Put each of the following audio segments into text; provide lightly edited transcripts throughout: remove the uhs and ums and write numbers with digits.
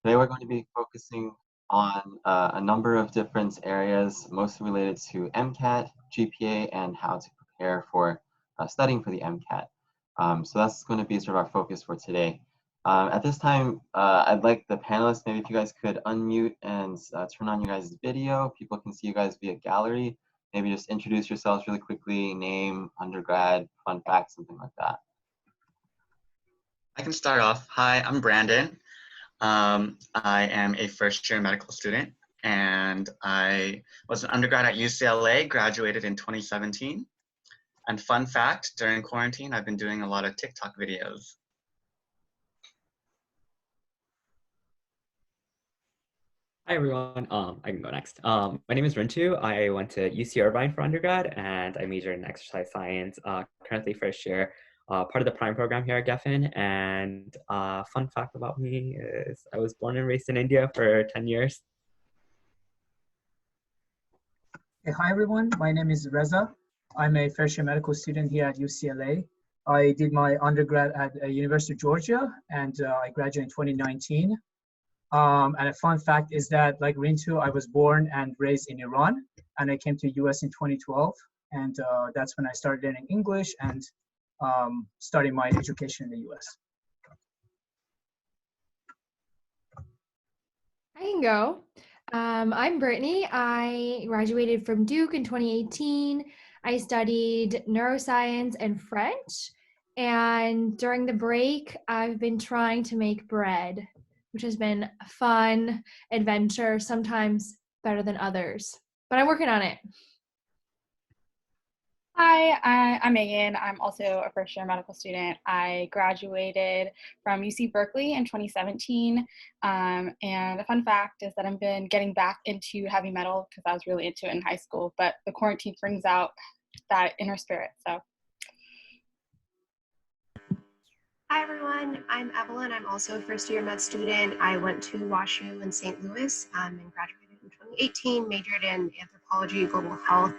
Today we're going to be focusing on a number of different areas, mostly related to MCAT, GPA, and how to prepare for studying for the MCAT. So that's going to be sort of our focus for today. At this time, I'd like the panelists, maybe if you guys could unmute and turn on your guys' video. People can see you guys via gallery. Maybe just introduce yourselves really quickly, name, undergrad, fun fact, something like that. I can start off. Hi, I'm Brandon. I am a first-year medical student, and I was an undergrad at UCLA, graduated in 2017. And fun fact, during quarantine, I've been doing a lot of TikTok videos. Hi everyone, I can go next. My name is Rintu. I went to UC Irvine for undergrad and I majored in exercise science, currently first year, part of the prime program here at Geffen. And fun fact about me is I was born and raised in India for 10 years. Hey, hi everyone, my name is Reza. I'm a first year medical student here at UCLA. I did my undergrad at University of Georgia and I graduated in 2019. And a fun fact is that, like Rintu, I was born and raised in Iran, and I came to US in 2012. And that's when I started learning English and starting my education in the US. I can go. I'm Brittany. I graduated from Duke in 2018. I studied neuroscience and French. And during the break, I've been trying to make bread, which has been a fun adventure, sometimes better than others. But I'm working on it. Hi, I'm Megan. I'm also a first-year medical student. I graduated from UC Berkeley in 2017. And a fun fact is that I've been getting back into heavy metal because I was really into it in high school, but the quarantine brings out that inner spirit, so. Hi everyone, I'm Evelyn. I'm also a first-year med student. I went to WashU in St. Louis and graduated in 2018, majored in anthropology, global health.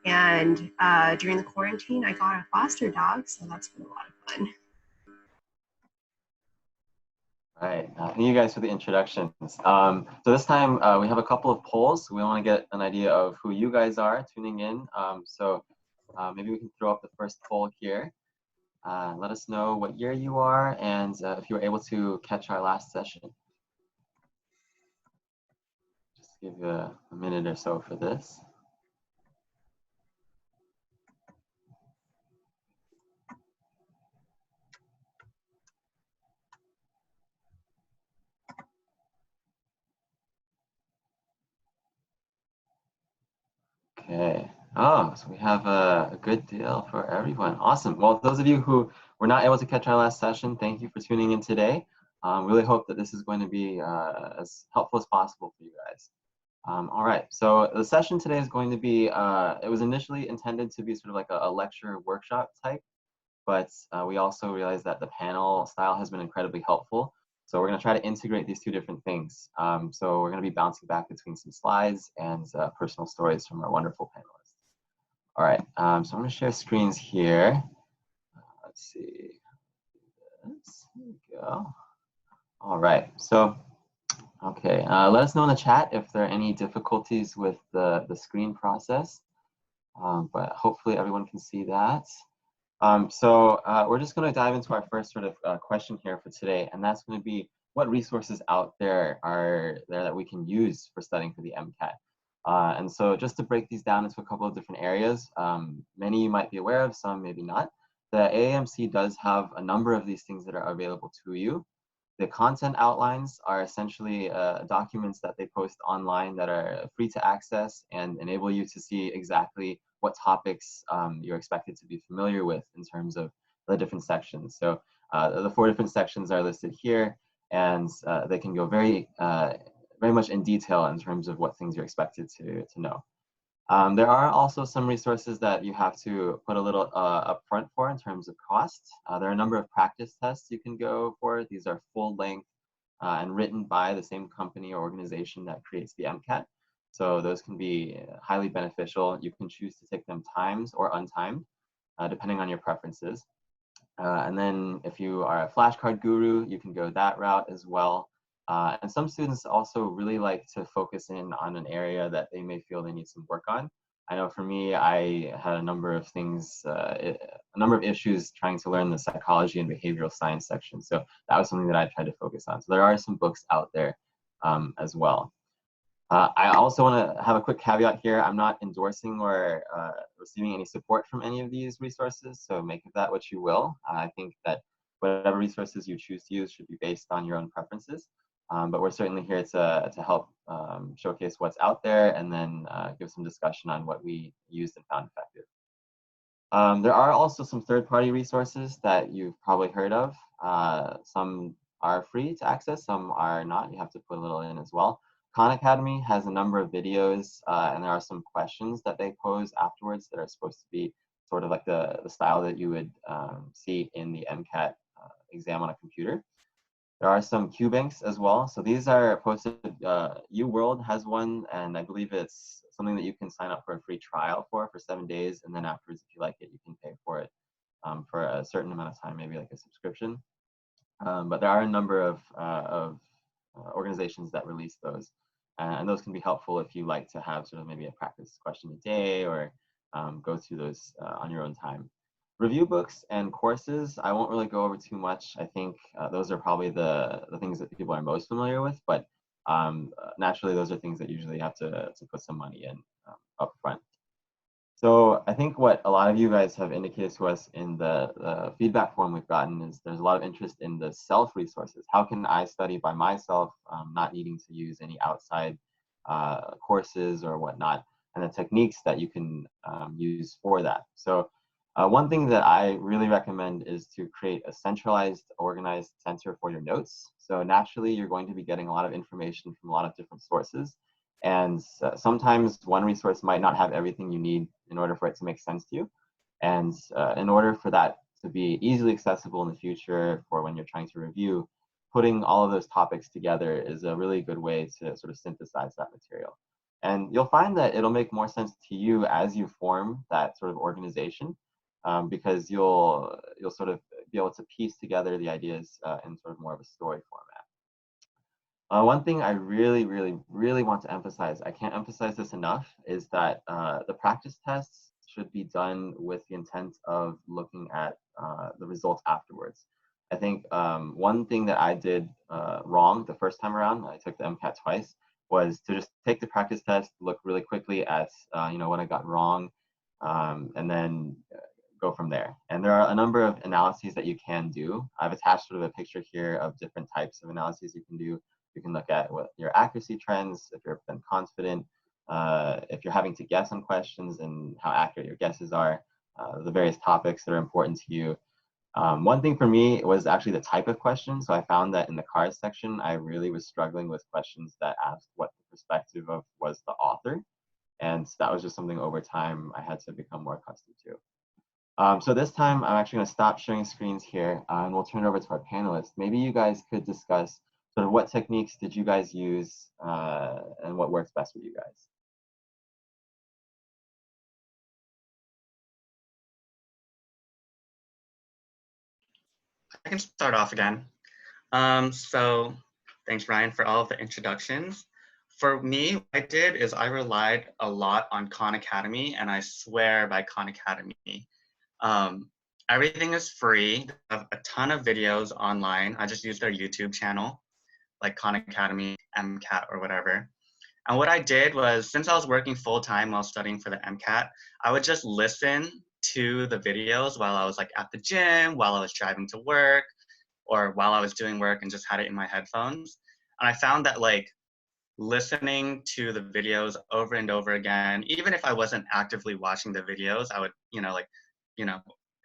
And during the quarantine, I got a foster dog, so that's been a lot of fun. All right, thank you guys for the introductions. So this time we have a couple of polls. We want to get an idea of who you guys are tuning in. So maybe we can throw up the first poll here. Let us know what year you are and if you were able to catch our last session. Just give you a minute or so for this. Okay. Oh, so we have a good deal for everyone. Awesome. Well, those of you who were not able to catch our last session, thank you for tuning in today. Really hope that this is going to be as helpful as possible for you guys. All right. So the session today is going to be, it was initially intended to be sort of like a lecture workshop type, but we also realized that the panel style has been incredibly helpful. So we're going to try to integrate these two different things. So we're going to be bouncing back between some slides and personal stories from our wonderful panelists. All right, so I'm going to share screens here. Let's see. There we go. All right, so, okay, let us know in the chat if there are any difficulties with the screen process, but hopefully everyone can see that. So we're just going to dive into our first sort of question here for today, and that's going to be what resources out there are there that we can use for studying for the MCAT. And so just to break these down into a couple of different areas, many you might be aware of, some maybe not. The AAMC does have a number of these things that are available to you. The content outlines are essentially documents that they post online that are free to access and enable you to see exactly what topics you're expected to be familiar with in terms of the different sections. So the 4 different sections are listed here, and they can go very much in detail in terms of what things you're expected to know. There are also some resources that you have to put a little upfront for in terms of cost. There are a number of practice tests you can go for. These are full length and written by the same company or organization that creates the MCAT. So those can be highly beneficial. You can choose to take them timed or untimed, depending on your preferences. And then if you are a flashcard guru, you can go that route as well. And some students also really like to focus in on an area that they may feel they need some work on. I know for me, I had a number of things, a number of issues trying to learn the psychology and behavioral science section. So that was something that I tried to focus on. So there are some books out there as well. I also want to have a quick caveat here. I'm not endorsing or receiving any support from any of these resources, so make of that what you will. I think that whatever resources you choose to use should be based on your own preferences. But we're certainly here to help showcase what's out there and then give some discussion on what we used and found effective. There are also some third-party resources that you've probably heard of. Some are free to access, some are not. You have to put a little in as well. Khan Academy has a number of videos, and there are some questions that they pose afterwards that are supposed to be sort of like the style that you would see in the MCAT exam on a computer. There are some Q banks as well. So these are posted, UWorld has one, and I believe it's something that you can sign up for a free trial for 7 days, and then afterwards, if you like it, you can pay for it for a certain amount of time, maybe like a subscription. But there are a number of organizations that release those. And those can be helpful if you like to have sort of maybe a practice question a day or go through those on your own time. Review books and courses, I won't really go over too much. I think those are probably the things that people are most familiar with, but naturally those are things that usually have to put some money in up front. So I think what a lot of you guys have indicated to us in the feedback form we've gotten is there's a lot of interest in the self-resources. How can I study by myself, not needing to use any outside courses or whatnot, and the techniques that you can use for that. So one thing that I really recommend is to create a centralized, organized center for your notes. So naturally, you're going to be getting a lot of information from a lot of different sources. And sometimes one resource might not have everything you need in order for it to make sense to you. And in order for that to be easily accessible in the future for when you're trying to review, putting all of those topics together is a really good way to sort of synthesize that material. And you'll find that it'll make more sense to you as you form that sort of organization, because you'll sort of be able to piece together the ideas in sort of more of a story format. One thing I really, really, really want to emphasize, I can't emphasize this enough, is that the practice tests should be done with the intent of looking at the results afterwards. I think one thing that I did wrong the first time around, I took the MCAT twice, was to just take the practice test, look really quickly at what I got wrong, and then go from there. And there are a number of analyses that you can do. I've attached sort of a picture here of different types of analyses you can do. You can look at what your accuracy trends, if you're then confident, if you're having to guess on questions and how accurate your guesses are, the various topics that are important to you. One thing for me was actually the type of question. So I found that in the cards section, I really was struggling with questions that asked what the perspective of was the author. And that was just something over time I had to become more accustomed to. So this time I'm actually going to stop sharing screens here and we'll turn it over to our panelists. Maybe you guys could discuss sort of what techniques did you guys use and what works best with you guys. I can start off again. So thanks, Ryan, for all of the introductions. For me, what I did is I relied a lot on Khan Academy, and I swear by Khan Academy. Everything is free. They have a ton of videos online. I just use their YouTube channel, like Khan Academy, MCAT, or whatever. And what I did was, since I was working full-time while studying for the MCAT, I would just listen to the videos while I was like at the gym, while I was driving to work, or while I was doing work and just had it in my headphones. And I found that like listening to the videos over and over again, even if I wasn't actively watching the videos, I would,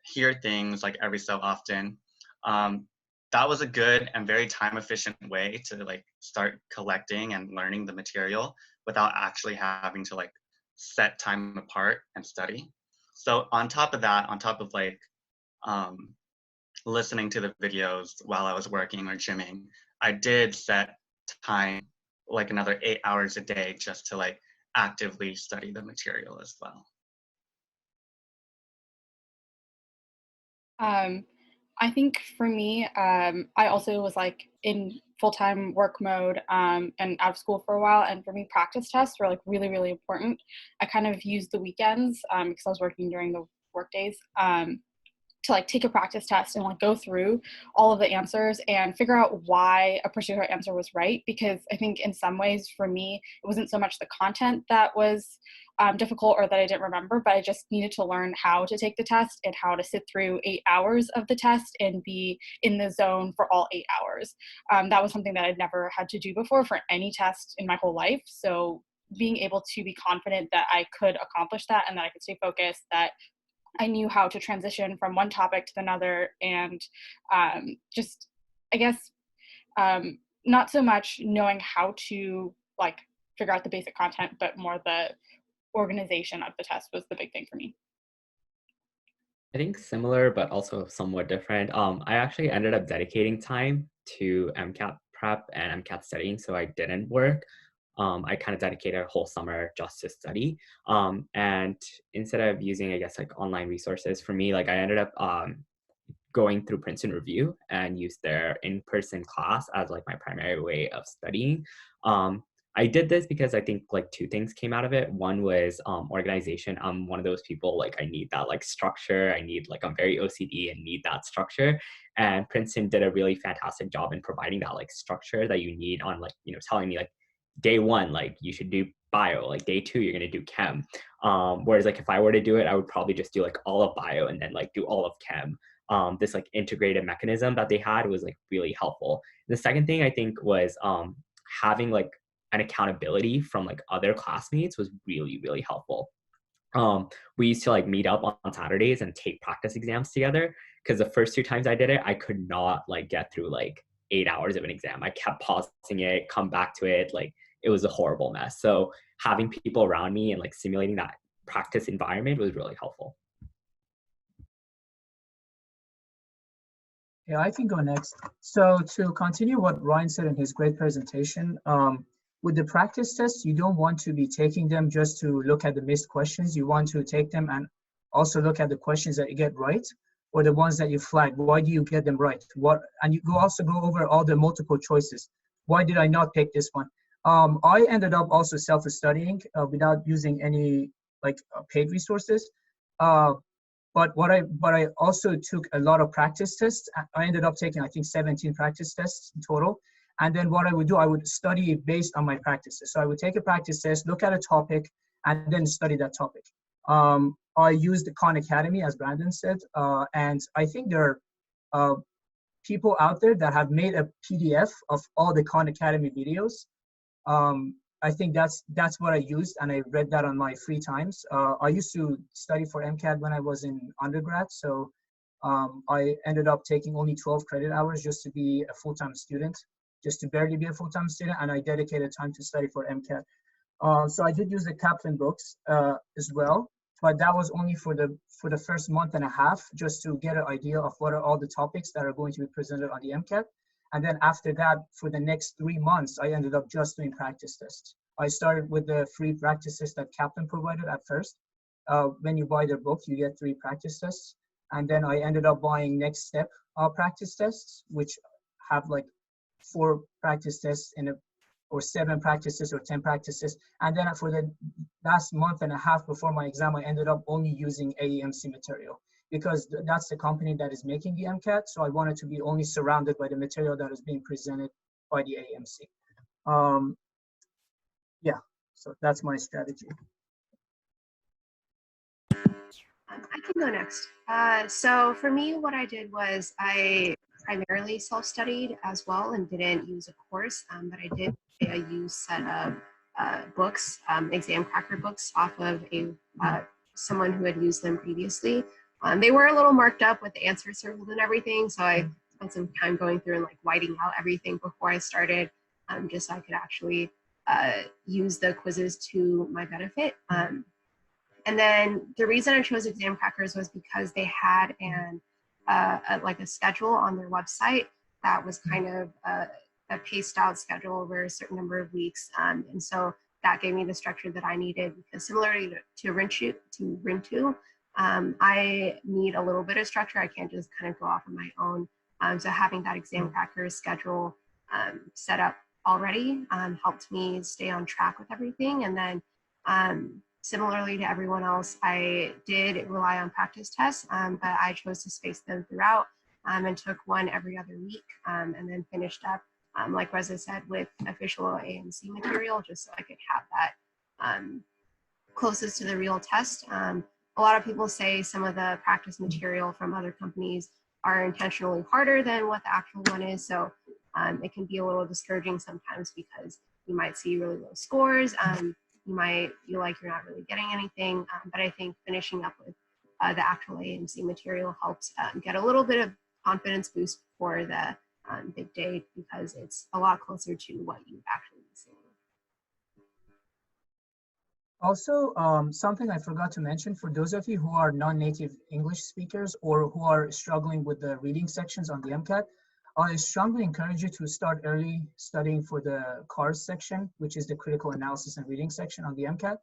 hear things like every so often. That was a good and very time efficient way to like start collecting and learning the material without actually having to like set time apart and study. So on top of that, on top of like listening to the videos while I was working or gymming, I did set time, like another 8 hours a day, just to like actively study the material as well. I think for me, I also was like full-time work mode and out of school for a while. And for me, practice tests were like really, really important. I kind of used the weekends because I was working during the work days to like take a practice test and like go through all of the answers and figure out why a particular answer was right. Because I think in some ways for me, it wasn't so much the content that was difficult or that I didn't remember, but I just needed to learn how to take the test and how to sit through 8 hours of the test and be in the zone for all 8 hours. That was something that I'd never had to do before for any test in my whole life. So being able to be confident that I could accomplish that and that I could stay focused, that I knew how to transition from one topic to another, and just, I guess, not so much knowing how to like figure out the basic content, but more the organization of the test was the big thing for me. I think similar, but also somewhat different. I actually ended up dedicating time to MCAT prep and MCAT studying, so I didn't work. I kind of dedicated a whole summer just to study. And instead of using, I guess, like online resources for me, like I ended up going through Princeton Review and used their in-person class as like my primary way of studying. I did this because I think like two things came out of it. One was organization. I'm one of those people, like I need that like structure. I need like, I'm very OCD and need that structure. And Princeton did a really fantastic job in providing that like structure that you need on like, you know, telling me like day one, like you should do bio, like day two, you're going to do chem. Whereas like if I were to do it, I would probably just do like all of bio and then like do all of chem. This like integrated mechanism that they had was like really helpful. The second thing I think was having like an accountability from like other classmates was really, really helpful. We used to like meet up on Saturdays and take practice exams together, because the first 2 times I did it, I could not like get through like 8 hours of an exam. I kept pausing it, come back to it. Like it was a horrible mess. So having people around me and like simulating that practice environment was really helpful. Yeah, I can go next. So to continue what Ryan said in his great presentation, with the practice tests, you don't want to be taking them just to look at the missed questions. You want to take them and also look at the questions that you get right, or the ones that you flag. Why do you get them right? And you also go over all the multiple choices. Why did I not pick this one? I ended up also self-studying without using any like paid resources. But I also took a lot of practice tests. I ended up taking, I think, 17 practice tests in total. And then what I would do, I would study based on my practices. So I would take a practice test, look at a topic, and then study that topic. I used the Khan Academy, as Brandon said, and I think there are people out there that have made a PDF of all the Khan Academy videos. I think that's what I used, and I read that on my free times. I used to study for MCAT when I was in undergrad, so I ended up taking only 12 credit hours just to be a full-time student, just to barely be a full-time student, and I dedicated time to study for MCAT. So I did use the Kaplan books as well, but that was only for the first month and a half, just to get an idea of what are all the topics that are going to be presented on the MCAT. And then after that, for the next 3 months, I ended up just doing practice tests. I started with the free practice tests that Kaplan provided at first. When you buy their book, you get 3 practice tests. And then I ended up buying Next Step practice tests, which have like 4 practice tests or 7 practices or 10 practices. And then for the last month and a half before my exam, I ended up only using AEMC material, because that's the company that is making the MCAT. So I wanted to be only surrounded by the material that is being presented by the AEMC. Yeah, so that's my strategy. I can go next. So for me, what I did was I primarily self-studied as well and didn't use a course, but I did use set of books, exam cracker books off of someone who had used them previously. They were a little marked up with the answer circles and everything, so I spent some time going through and like whiting out everything before I started, just so I could actually use the quizzes to my benefit. And then the reason I chose exam crackers was because they had like a schedule on their website that was kind of a paced out schedule over a certain number of weeks, and so that gave me the structure that I needed, because similarly to Rintu, I need a little bit of structure. I can't just kind of go off on my own. So having that exam cracker schedule set up already, helped me stay on track with everything. And then similarly to everyone else, I did rely on practice tests, but I chose to space them throughout and took one every other week, and then finished up, like Reza said, with official AMC material, just so I could have that closest to the real test. A lot of people say some of the practice material from other companies are intentionally harder than what the actual one is. So it can be a little discouraging sometimes because you might see really low scores. You might feel like you're not really getting anything. But I think finishing up with the actual AMC material helps get a little bit of confidence boost for the big day, because it's a lot closer to what you've actually seen. Also, something I forgot to mention, for those of you who are non-native English speakers or who are struggling with the reading sections on the MCAT, I strongly encourage you to start early studying for the CARS section, which is the critical analysis and reading section on the MCAT.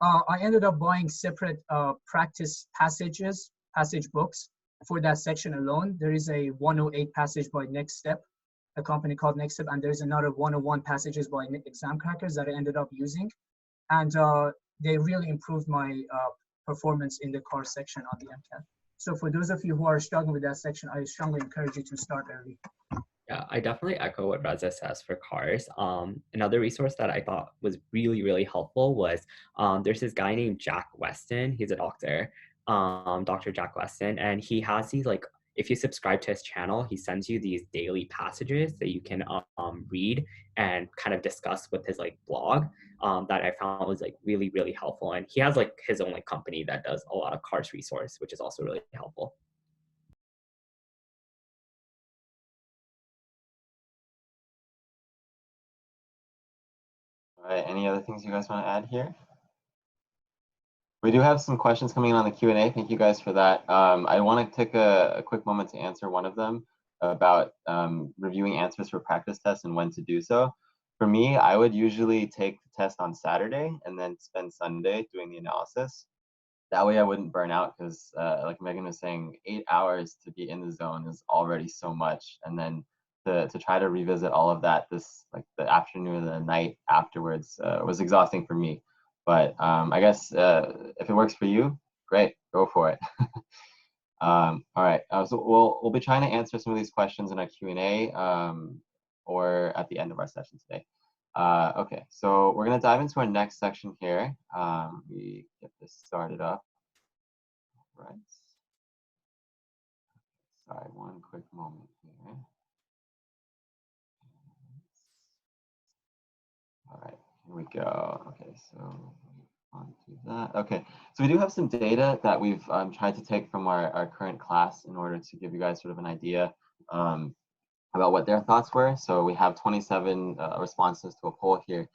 I ended up buying separate practice passage books for that section alone. There is a 108 passage by Next Step, a company called Next Step, and there's another 101 passages by Exam Crackers that I ended up using. And they really improved my performance in the CARS section on the MCAT. So for those of you who are struggling with that section, I strongly encourage you to start early. Yeah, I definitely echo what Reza says for CARS. Another resource that I thought was really, really helpful was there's this guy named Jack Weston. He's a doctor, Dr. Jack Weston, and he has these, like, if you subscribe to his channel, he sends you these daily passages that you can read and kind of discuss with his like blog that I found was like really, really helpful. And he has like his own like company that does a lot of CARS resource, which is also really helpful. All right, any other things you guys want to add here? We do have some questions coming in on the Q&A. Thank you guys for that. I want to take a quick moment to answer one of them about reviewing answers for practice tests and when to do so. For me, I would usually take the test on Saturday and then spend Sunday doing the analysis. That way I wouldn't burn out, because like Megan was saying, 8 hours to be in the zone is already so much. And then to try to revisit all of that like the afternoon or the night afterwards was exhausting for me. But I guess if it works for you, great, go for it. All right, so we'll be trying to answer some of these questions in our Q&A or at the end of our session today. Okay, so we're going to dive into our next section here. We get this started up. Right. Sorry, one quick moment here. All right, here we go. Okay, so on to that. Okay, so we do have some data that we've tried to take from our current class in order to give you guys sort of an idea about what their thoughts were. So we have 27 responses to a poll here.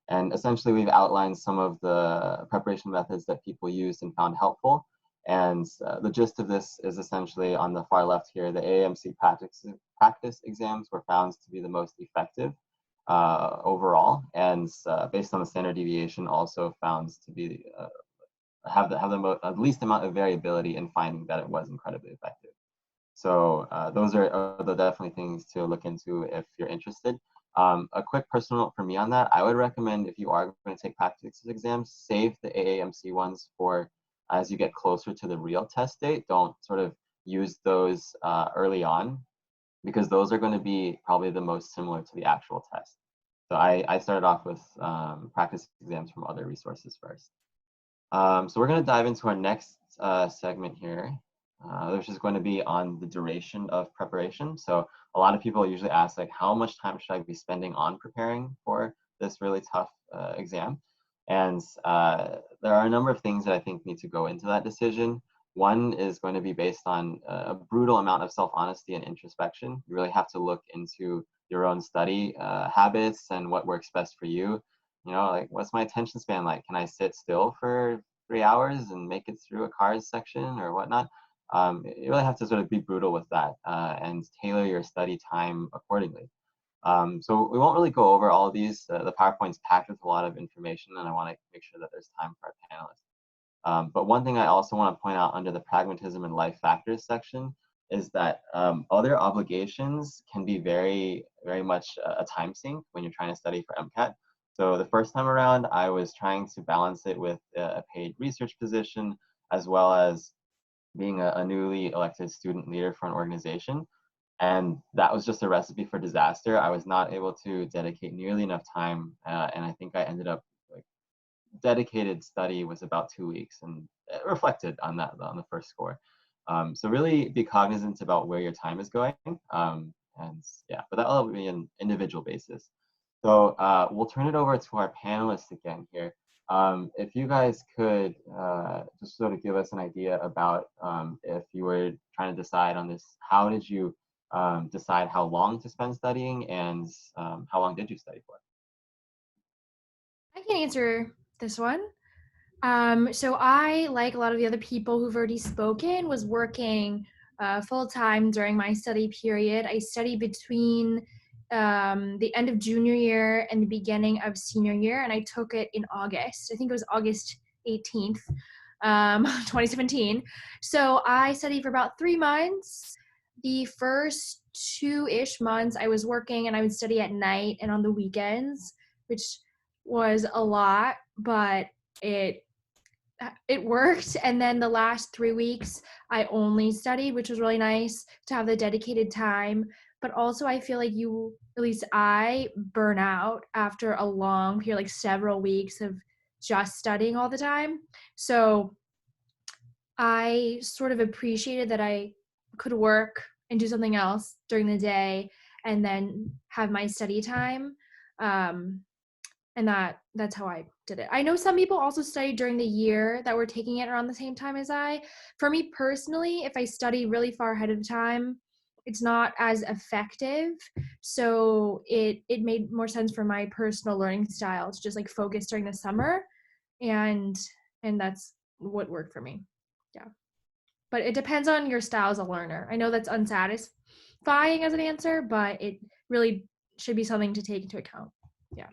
And essentially, we've outlined some of the preparation methods that people used and found helpful. And the gist of this is essentially on the far left here, the AAMC practice exams were found to be the most effective overall. And based on the standard deviation, also found to be have the least amount of variability in finding that it was incredibly effective. So those are definitely things to look into if you're interested. A quick personal note for me on that, I would recommend, if you are going to take practice exams, save the AAMC ones for as you get closer to the real test date. Don't sort of use those early on, because those are going to be probably the most similar to the actual test. So I started off with practice exams from other resources first. So we're going to dive into our next segment here, which is going to be on the duration of preparation. So a lot of people usually ask, like, how much time should I be spending on preparing for this really tough exam? And there are a number of things that I think need to go into that decision. One is going to be based on a brutal amount of self-honesty and introspection. You really have to look into your own study habits and what works best for you. You know, like, what's my attention span like? Can I sit still for 3 hours and make it through a CARS section or whatnot? You really have to sort of be brutal with that and tailor your study time accordingly. So we won't really go over all of these. The PowerPoint's packed with a lot of information, and I want to make sure that there's time for our panelists. But one thing I also want to point out under the pragmatism and life factors section is that other obligations can be very, very much a time sink when you're trying to study for MCAT. So the first time around, I was trying to balance it with a paid research position, as well as being a newly elected student leader for an organization. And that was just a recipe for disaster. I was not able to dedicate nearly enough time. And I think I ended up like dedicated study was about 2 weeks, and it reflected on that on the first score. So really be cognizant about where your time is going. And yeah, but that'll be an individual basis. So we'll turn it over to our panelists again here. If you guys could just sort of give us an idea about if you were trying to decide on this, how did you decide how long to spend studying, and how long did you study for? I can answer this one. So I, like a lot of the other people who've already spoken, was working full time during my study period. I studied between the end of junior year and the beginning of senior year, and I took it in August. I think it was August 18th, 2017. So I studied for about 3 months. The first 2-ish months I was working, and I would study at night and on the weekends, which was a lot, but it worked. And then the last 3 weeks I only studied, which was really nice to have the dedicated time. But also I feel like at least I burn out after a long period, like several weeks of just studying all the time. So I sort of appreciated that I could work and do something else during the day and then have my study time. And that's how I did it. I know some people also studied during the year that were taking it around the same time as I. For me personally, if I study really far ahead of time, it's not as effective. So it made more sense for my personal learning style to just like focus during the summer, and that's what worked for me. Yeah. But it depends on your style as a learner. I know that's unsatisfying as an answer, but it really should be something to take into account. Yeah.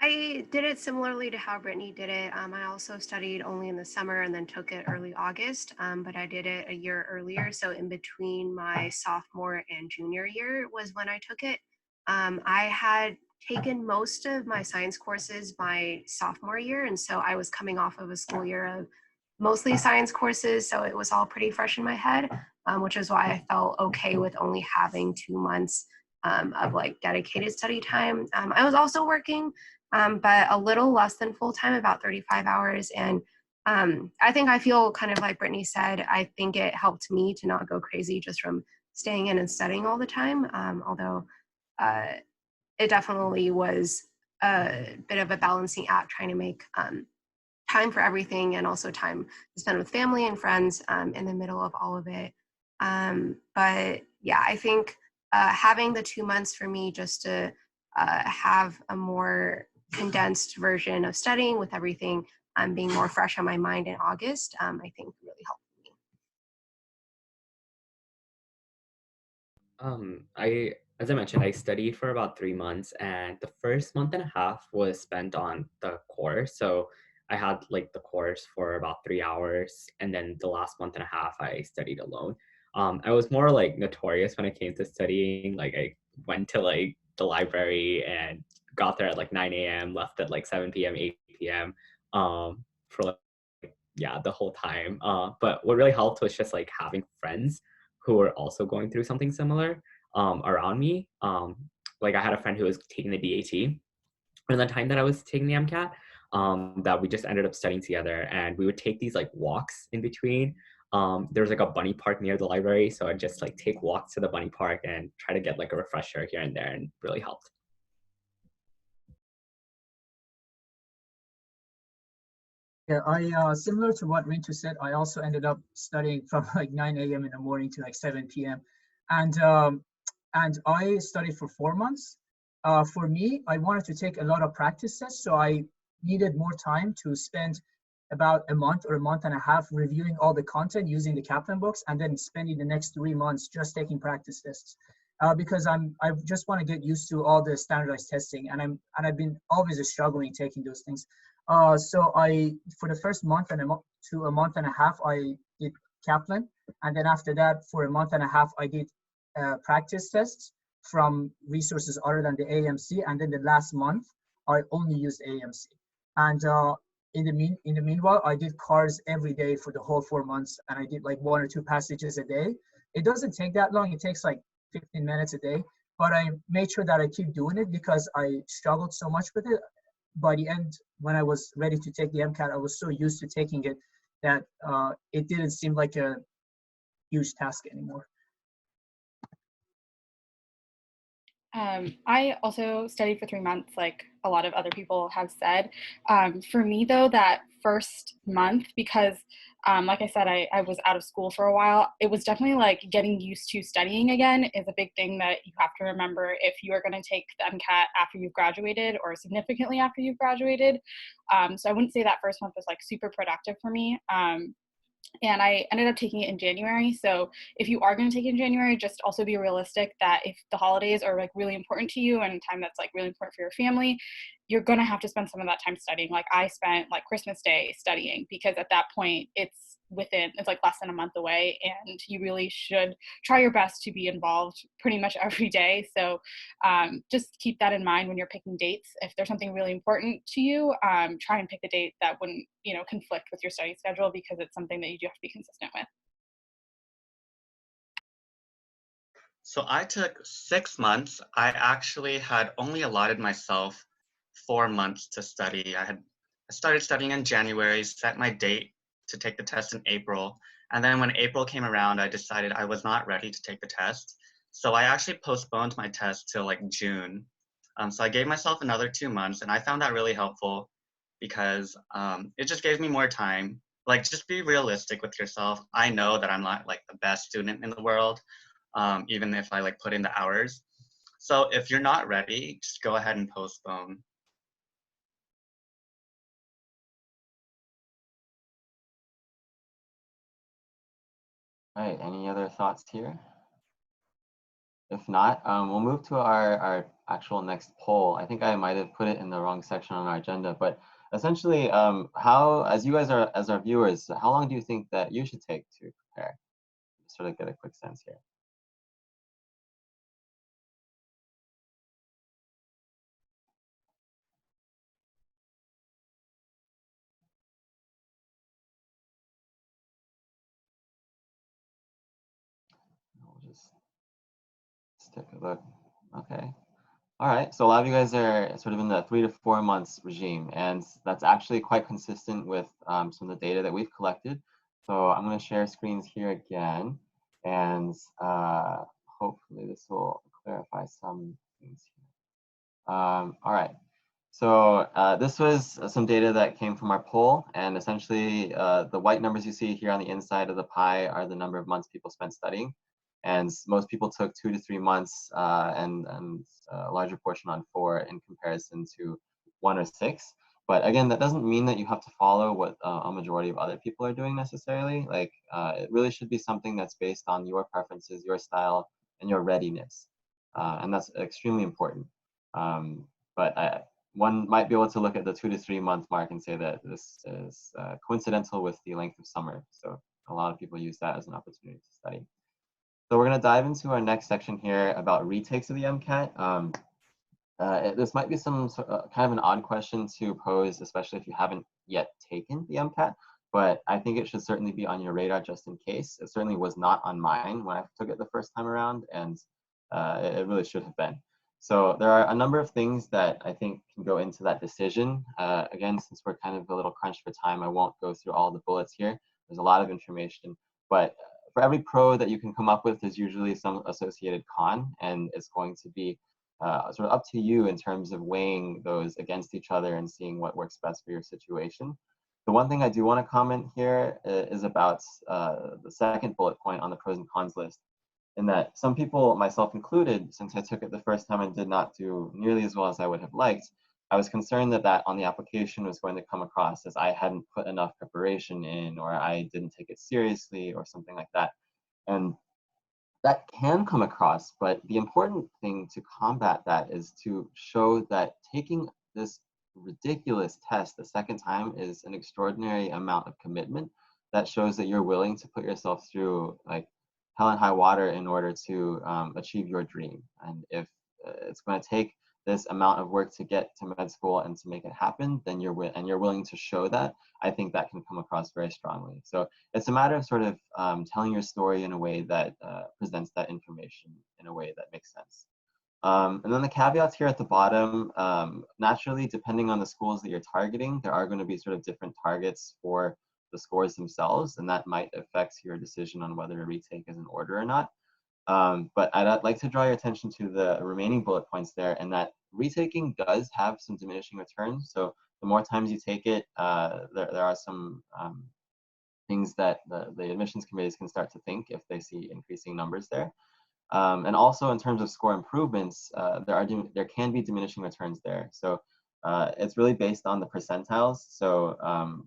I did it similarly to how Brittany did it. I also studied only in the summer and then took it early August, but I did it a year earlier. So in between my sophomore and junior year was when I took it. I had taken most of my science courses my sophomore year, and so I was coming off of a school year of mostly science courses, so it was all pretty fresh in my head, which is why I felt okay with only having 2 months of like dedicated study time. I was also working, but a little less than full time, about 35 hours. And I think I feel kind of like Brittany said, I think it helped me to not go crazy just from staying in and studying all the time. Although it definitely was a bit of a balancing act trying to make time for everything and also time to spend with family and friends in the middle of all of it. But yeah, I think having the 2 months for me just to have a more condensed version of studying with everything being more fresh on my mind in August, I think really helped me. As I mentioned, I studied for about 3 months, and the first month and a half was spent on the course. So I had like the course for about 3 hours, and then the last month and a half I studied alone. I was more like notorious when it came to studying. Like I went to like the library and got there at like 9 a.m., left at like 7 p.m., 8 p.m. For like, yeah, the whole time. But what really helped was just like having friends who were also going through something similar around me. Like I had a friend who was taking the DAT around the time that I was taking the MCAT, that we just ended up studying together, and we would take these like walks in between. There was like a bunny park near the library, so I'd just like take walks to the bunny park and try to get like a refresher here and there, and really helped. Yeah, I similar to what Rintu said, I also ended up studying from like 9 a.m. in the morning to like 7 p.m. And I studied for 4 months. For me, I wanted to take a lot of practice tests, so I needed more time to spend about a month or a month and a half reviewing all the content using the Kaplan books, and then spending the next 3 months just taking practice tests. Because I just want to get used to all the standardized testing, and I've been always struggling taking those things. So for the first month and to a month and a half, I did Kaplan. And then after that, for a month and a half, I did practice tests from resources other than the AMC. And then the last month, I only used AMC. And in the meanwhile, I did cars every day for the whole 4 months, and I did like 1 or 2 passages a day. It doesn't take that long. It takes like 15 minutes a day, but I made sure that I keep doing it because I struggled so much with it. By the end, when I was ready to take the MCAT, I was so used to taking it that it didn't seem like a huge task anymore. I also studied for 3 months, like a lot of other people have said. For me, though, that first month, because like I said, I was out of school for a while, it was definitely like getting used to studying again is a big thing that you have to remember if you are going to take the MCAT after you've graduated or significantly after you've graduated. So I wouldn't say that first month was like super productive for me. And I ended up taking it in January. So if you are going to take it in January, just also be realistic that if the holidays are like really important to you and time that's like really important for your family, you're going to have to spend some of that time studying. Like I spent like Christmas Day studying because at that point it's like less than a month away, and you really should try your best to be involved pretty much every day. So just keep that in mind when you're picking dates. If there's something really important to you, try and pick a date that wouldn't, conflict with your study schedule, because it's something that you do have to be consistent with. So I took 6 months. I actually had only allotted myself 4 months to study. I started studying in January, set my date to take the test in April. And then when April came around, I decided I was not ready to take the test. So I actually postponed my test till like June. So I gave myself another 2 months, and I found that really helpful because it just gave me more time. Like, just be realistic with yourself. I know that I'm not like the best student in the world, even if I like put in the hours. So if you're not ready, just go ahead and postpone. All right, any other thoughts here? If not, we'll move to our actual next poll. I think I might have put it in the wrong section on our agenda, but essentially, as you guys are, as our viewers, how long do you think that you should take to prepare? Just sort of get a quick sense here. We'll just take a look. Okay. All right, so a lot of you guys are sort of in the 3 to 4 months regime, and that's actually quite consistent with some of the data that we've collected. So I'm going to share screens here again, and hopefully this will clarify some things here. All right, so this was some data that came from our poll, and essentially the white numbers you see here on the inside of the pie are the number of months people spent studying. And most people took 2 to 3 months and a larger portion on 4 in comparison to 1 or 6. But again, that doesn't mean that you have to follow what a majority of other people are doing necessarily. Like it really should be something that's based on your preferences, your style, and your readiness. And that's extremely important. But one might be able to look at the 2 to 3 month mark and say that this is coincidental with the length of summer. So a lot of people use that as an opportunity to study. So we're going to dive into our next section here about retakes of the MCAT. This might be some kind of an odd question to pose, especially if you haven't yet taken the MCAT, but I think it should certainly be on your radar just in case. It certainly was not on mine when I took it the first time around, and it really should have been. So there are a number of things that I think can go into that decision. Again, since we're kind of a little crunched for time, I won't go through all the bullets here. There's a lot of information, but for every pro that you can come up with, there's usually some associated con, and it's going to be sort of up to you in terms of weighing those against each other and seeing what works best for your situation. The one thing I do want to comment here is about the second bullet point on the pros and cons list, in that some people, myself included, since I took it the first time and did not do nearly as well as I would have liked, I was concerned that that on the application was going to come across as I hadn't put enough preparation in, or I didn't take it seriously, or something like that. And that can come across, but the important thing to combat that is to show that taking this ridiculous test the second time is an extraordinary amount of commitment that shows that you're willing to put yourself through like hell and high water in order to achieve your dream. And if it's going to take this amount of work to get to med school and to make it happen, then you're willing to show that, I think that can come across very strongly. So it's a matter of sort of telling your story in a way that presents that information in a way that makes sense. And then the caveats here at the bottom, naturally, depending on the schools that you're targeting, there are going to be sort of different targets for the scores themselves, and that might affect your decision on whether a retake is in order or not. But I'd like to draw your attention to the remaining bullet points there, and that retaking does have some diminishing returns. So the more times you take it, there are some things that the admissions committees can start to think if they see increasing numbers there. And also in terms of score improvements, there can be diminishing returns there. So it's really based on the percentiles. So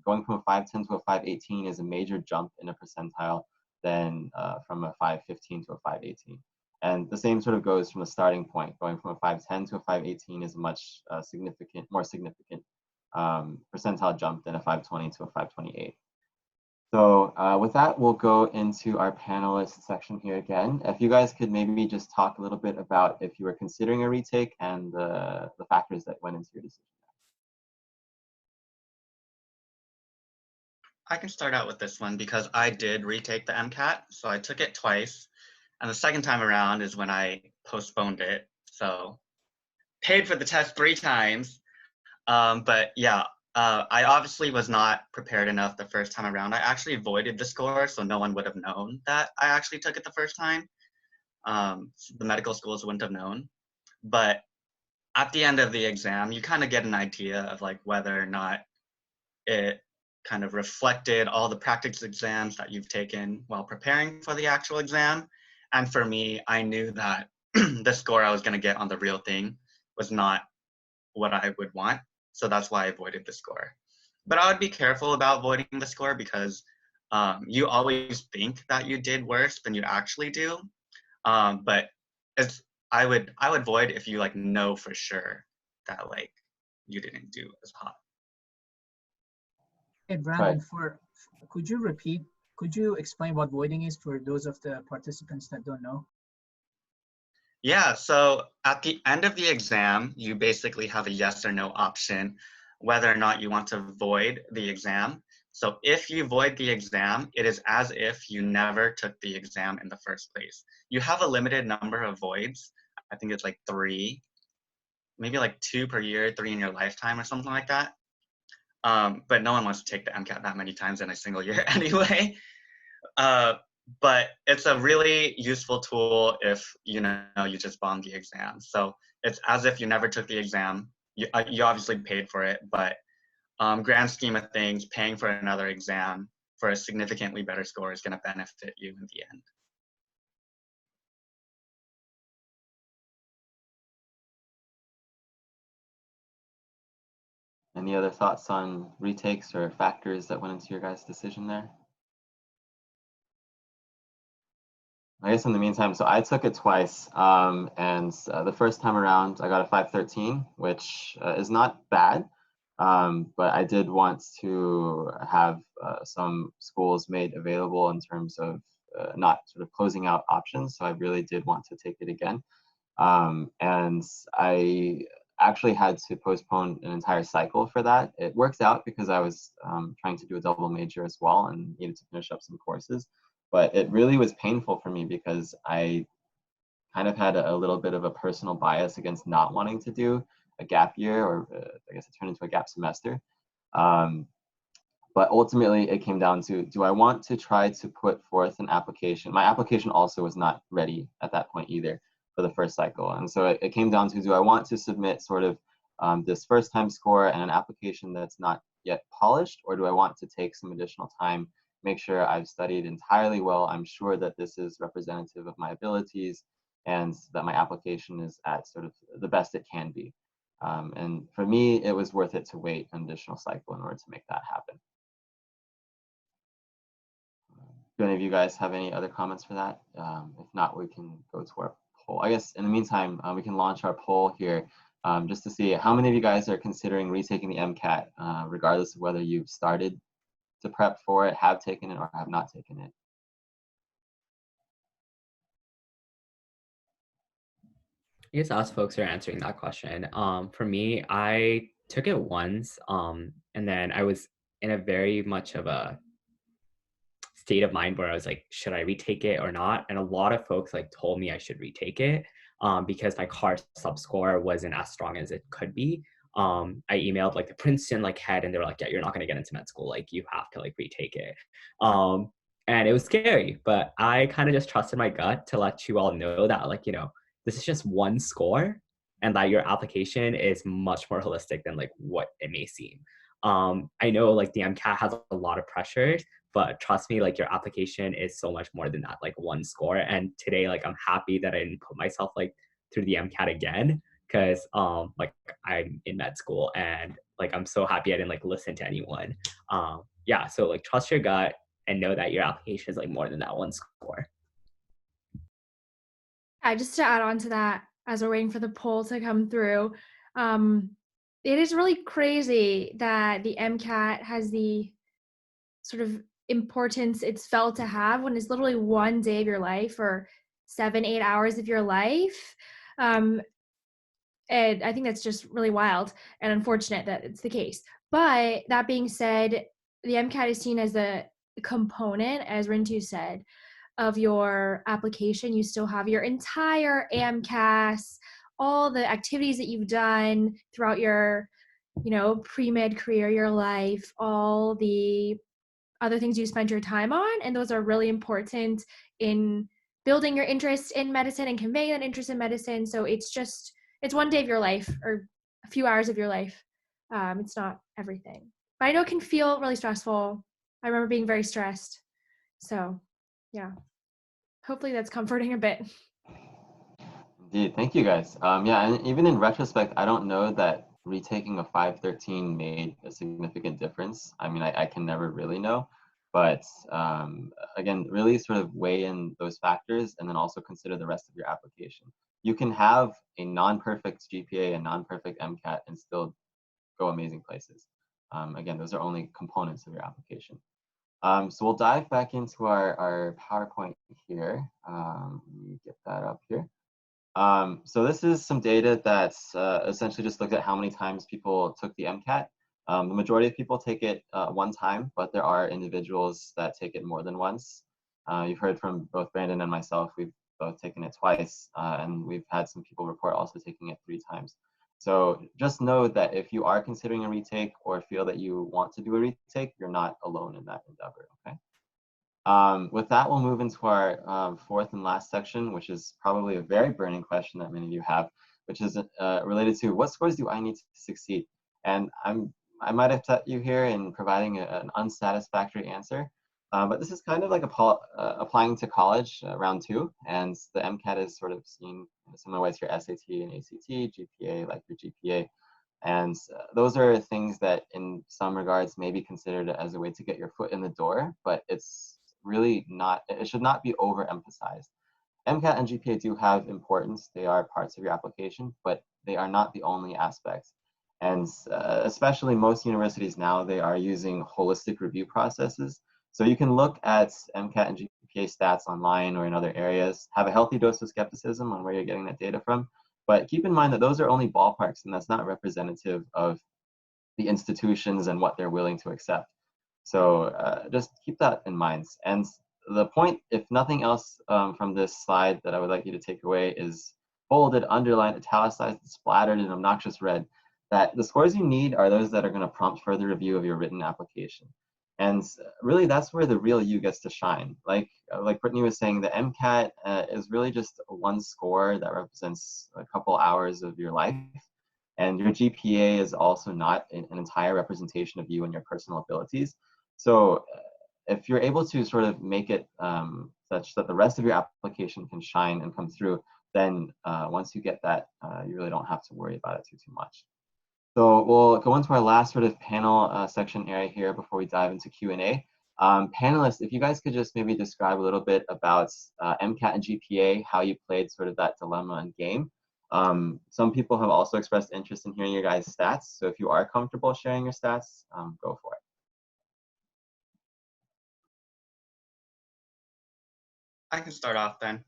going from a 510 to a 518 is a major jump in a percentile than from a 515 to a 518. And the same sort of goes from the starting point. Going from a 510 to a 518 is a much more significant percentile jump than a 520 to a 528. So with that, we'll go into our panelist section here again. If you guys could maybe just talk a little bit about if you were considering a retake and the factors that went into your decision. I can start out with this one because I did retake the MCAT. So I took it twice. And the second time around is when I postponed it. So paid for the test 3 times. But yeah, I obviously was not prepared enough the first time around. I actually voided the score, so no one would have known that I actually took it the first time. The medical schools wouldn't have known. But at the end of the exam, you kind of get an idea of like whether or not it kind of reflected all the practice exams that you've taken while preparing for the actual exam. And for me, I knew that the score I was going to get on the real thing was not what I would want. So that's why I avoided the score. But I would be careful about avoiding the score because you always think that you did worse than you actually do. But I would void if you like know for sure that like you didn't do as hot. Hey, Brandon, could you explain what voiding is for those of the participants that don't know? Yeah, so at the end of the exam, you basically have a yes or no option whether or not you want to void the exam. So if you void the exam, it is as if you never took the exam in the first place. You have a limited number of voids. I think it's like 3, maybe like 2 per year, 3 in your lifetime or something like that. But no one wants to take the MCAT that many times in a single year anyway. But it's a really useful tool if you just bombed the exam. So it's as if you never took the exam. You obviously paid for it, but grand scheme of things, paying for another exam for a significantly better score is going to benefit you in the end. Any other thoughts on retakes or factors that went into your guys' decision there? I guess in the meantime, so I took it twice, and the first time around I got a 513, which is not bad, but I did want to have some schools made available in terms of not sort of closing out options, so I really did want to take it again. And I actually had to postpone an entire cycle for that. It works out because I was trying to do a double major as well and needed to finish up some courses. But it really was painful for me because I kind of had a little bit of a personal bias against not wanting to do a gap year, or I guess it turned into a gap semester. But ultimately, it came down to, do I want to try to put forth an application? My application also was not ready at that point either for the first cycle. And so it came down to, do I want to submit sort of this first time score and an application that's not yet polished, or do I want to take some additional time, make sure I've studied entirely well, I'm sure that this is representative of my abilities, and that my application is at sort of the best it can be. And for me, it was worth it to wait an additional cycle in order to make that happen. Do any of you guys have any other comments for that? If not, we can go to our poll. I guess in the meantime, we can launch our poll here. just to see how many of you guys are considering retaking the MCAT, regardless of whether you've started to prep for it, have taken it, or have not taken it. I guess us folks are answering that question. For me, I took it once, and then I was in a very much of a state of mind where I was like, should I retake it or not? And a lot of folks like told me I should retake it because my car sub score wasn't as strong as it could be. I emailed like the Princeton like head, and they were like, yeah, you're not going to get into med school. Like you have to like retake it. And it was scary, but I kind of just trusted my gut to let you all know that like, you know, this is just one score and that your application is much more holistic than like what it may seem. I know like the MCAT has a lot of pressures, but trust me, like your application is so much more than that, like one score. And today, like I'm happy that I didn't put myself like through the MCAT again, because like I'm in med school and like I'm so happy I didn't like listen to anyone. Yeah, so like trust your gut and know that your application is like more than that one score. Just to add on to that, as we're waiting for the poll to come through, it is really crazy that the MCAT has the sort of importance it's felt to have when it's literally one day of your life or 7-8 hours of your life. And I think that's just really wild and unfortunate that it's the case. But that being said, the MCAT is seen as a component, as Rintu said, of your application. You still have your entire AMCAS, all the activities that you've done throughout your, you know, pre-med career, your life, all the other things you spent your time on, and those are really important in building your interest in medicine and conveying that interest in medicine. So it's one day of your life or a few hours of your life. It's not everything, but I know it can feel really stressful. I remember being very stressed. So yeah, hopefully that's comforting a bit. Indeed, thank you guys. Yeah, and even in retrospect, I don't know that retaking a 513 made a significant difference. I mean, I can never really know, but again, really sort of weigh in those factors and then also consider the rest of your application. You can have a non-perfect GPA and non-perfect MCAT and still go amazing places. Again, those are only components of your application. So we'll dive back into our PowerPoint here. Let me get that up here. So this is some data that's essentially just looked at how many times people took the MCAT. The majority of people take it one time, but there are individuals that take it more than once. You've heard from both Brandon and myself, we've both taken it twice, and we've had some people report also taking it 3 times. So just know that if you are considering a retake or feel that you want to do a retake, you're not alone in that endeavor, okay? With that, we'll move into our fourth and last section, which is probably a very burning question that many of you have, which is related to what scores do I need to succeed? And I might upset you here in providing an unsatisfactory answer, but this is kind of like applying to college round 2, and the MCAT is sort of seen in a similar way to your SAT and ACT, GPA, like your GPA. And those are things that in some regards may be considered as a way to get your foot in the door, but it's really not, it should not be overemphasized. MCAT and GPA do have importance. They are parts of your application, but they are not the only aspects. And especially most universities now, they are using holistic review processes. So you can look at MCAT and GPA stats online or in other areas, have a healthy dose of skepticism on where you're getting that data from, but keep in mind that those are only ballparks and that's not representative of the institutions and what they're willing to accept. So just keep that in mind. And the point, if nothing else from this slide that I would like you to take away is bolded, underlined, italicized, splattered in obnoxious red, that the scores you need are those that are going to prompt further review of your written application. And really, that's where the real you gets to shine. Like Brittany was saying, the MCAT is really just one score that represents a couple hours of your life. And your GPA is also not an entire representation of you and your personal abilities. So if you're able to sort of make it such that the rest of your application can shine and come through, then once you get that, you really don't have to worry about it too much. So we'll go into our last sort of panel section area here before we dive into Q&A. Panelists, if you guys could just maybe describe a little bit about MCAT and GPA, how you played sort of that dilemma and game. Some people have also expressed interest in hearing your guys' stats. So if you are comfortable sharing your stats, go for it. I can start off then.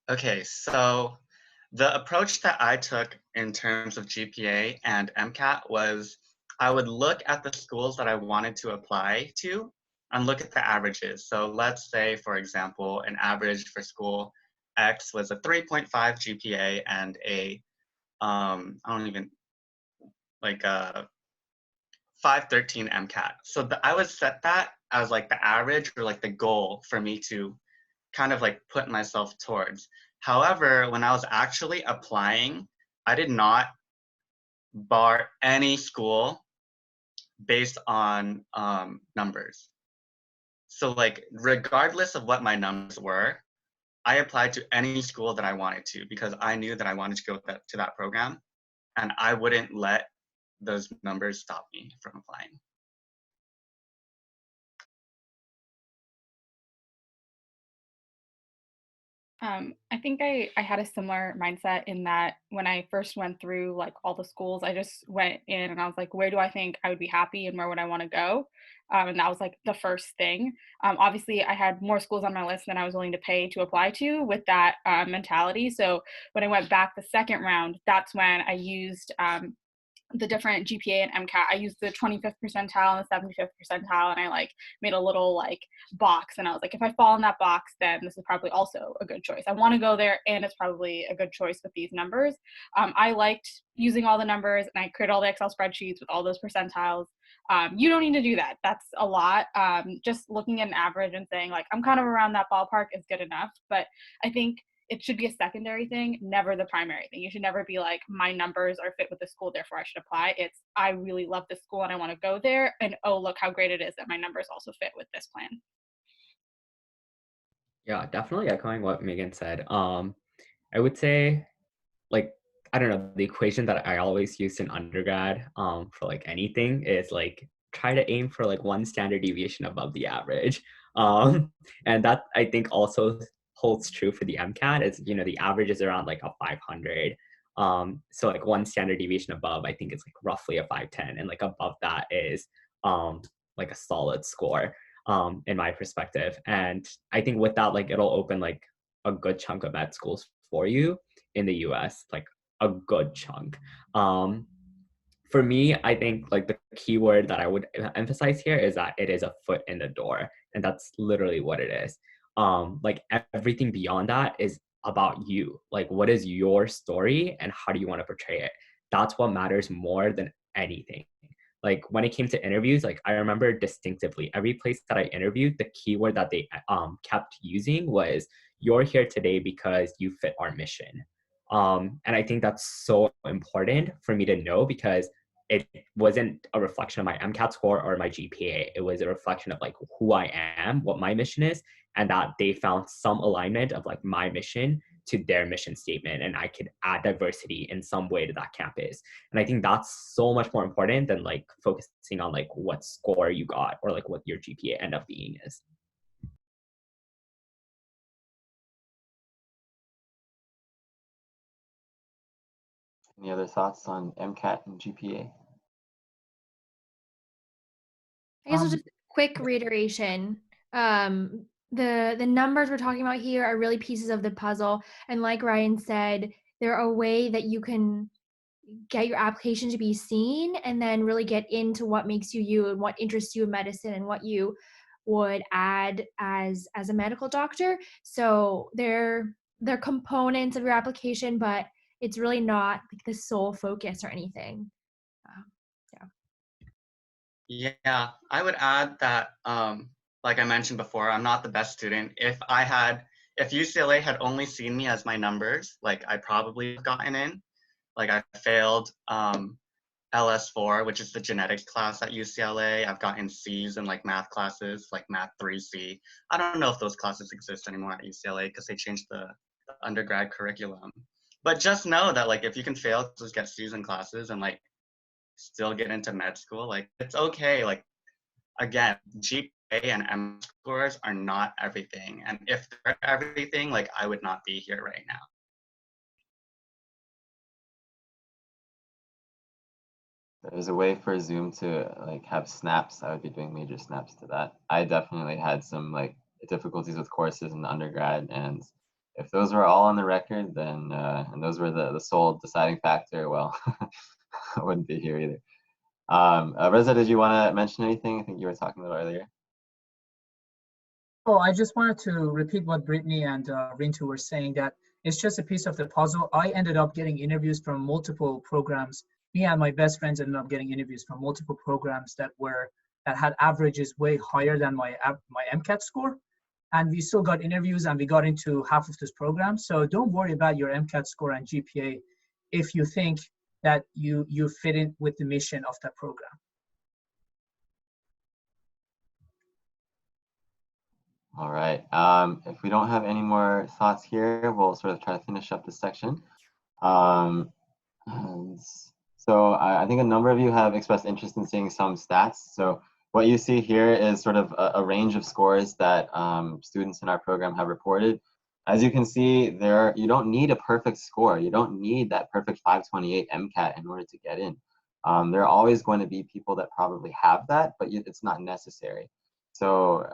Okay, so the approach that I took in terms of GPA and MCAT was I would look at the schools that I wanted to apply to and look at the averages. So let's say, for example, an average for school X was a 3.5 GPA and a, I don't even, like a 513 MCAT. So I would set that as like the average or like the goal for me to kind of like put myself towards. However, when I was actually applying, I did not bar any school based on numbers. So like, regardless of what my numbers were, I applied to any school that I wanted to because I knew that I wanted to go to that program, and I wouldn't let those numbers stop me from applying. I think I had a similar mindset in that when I first went through like all the schools, I just went in and I was like, where do I think I would be happy and where would I want to go? And that was like the first thing. Obviously, I had more schools on my list than I was willing to pay to apply to with that mentality. So when I went back the second round, that's when I used the different GPA and MCAT. I used the 25th percentile and the 75th percentile, and I like made a little like box, and I was like, if I fall in that box, then this is probably also a good choice. I want to go there, and it's probably a good choice with these numbers. I liked using all the numbers, and I created all the Excel spreadsheets with all those percentiles. You don't need to do that. That's a lot. Just looking at an average and saying like, I'm kind of around that ballpark is good enough. But I think it should be a secondary thing, never the primary thing. You should never be like, my numbers are fit with the school, therefore I should apply. It's, I really love this school and I want to go there. And oh, look how great it is that my numbers also fit with this plan. Yeah, definitely echoing what Megan said. I would say, like, I don't know, the equation that I always use in undergrad for like anything is like try to aim for like one standard deviation above the average. And that I think also holds true for the MCAT is, you know, the average is around like a 500. So like one standard deviation above, I think it's like roughly a 510, and like above that is like a solid score in my perspective. And I think with that, like it'll open like a good chunk of med schools for you in the US, like a good chunk. For me, I think like the key word that I would emphasize here is that it is a foot in the door, and that's literally what it is. Like everything beyond that is about you. Like, what is your story and how do you want to portray it? That's what matters more than anything. Like when it came to interviews, like I remember distinctively every place that I interviewed, the keyword that they kept using was, you're here today because you fit our mission. And I think that's so important for me to know, because it wasn't a reflection of my MCAT score or my GPA. It was a reflection of like who I am, what my mission is, and that they found some alignment of like my mission to their mission statement, and I could add diversity in some way to that campus. And I think that's so much more important than like focusing on like what score you got or like what your GPA end up being is. Any other thoughts on MCAT and GPA? I guess just quick reiteration. The numbers we're talking about here are really pieces of the puzzle, and like Ryan said, they're a way that you can get your application to be seen, and then really get into what makes you you and what interests you in medicine and what you would add as a medical doctor. So they're components of your application, but it's really not like the sole focus or anything. Yeah, I would add that, like I mentioned before, I'm not the best student. If UCLA had only seen me as my numbers, like I probably have gotten in. Like I failed LS4, which is the genetics class at UCLA. I've gotten C's in like math classes, like Math 3C. I don't know if those classes exist anymore at UCLA because they changed the undergrad curriculum. But just know that like if you can fail, just get C's in classes and like still get into med school, like it's okay. Like again, GPA and M scores are not everything, and if they're everything, like I would not be here right now. there's a way for Zoom to like have snaps, I would be doing major snaps to that. I definitely had some like difficulties with courses in the undergrad, and if those were all on the record, then and those were the sole deciding factor, well, I wouldn't be here either. Reza, did you want to mention anything? I think you were talking a little earlier. Oh, I just wanted to repeat what Brittany and Rintu were saying, that it's just a piece of the puzzle. I ended up getting interviews from multiple programs. Me and my best friends ended up getting interviews from multiple programs that had averages way higher than my MCAT score. And we still got interviews and we got into half of this program. So don't worry about your MCAT score and GPA if you think that you fit in with the mission of that program. All right. If we don't have any more thoughts here, we'll sort of try to finish up this section. And so I think a number of you have expressed interest in seeing some stats. So what you see here is sort of a range of scores that students in our program have reported. As you can see, you don't need a perfect score. You don't need that perfect 528 MCAT in order to get in. There are always going to be people that probably have that, but it's not necessary. So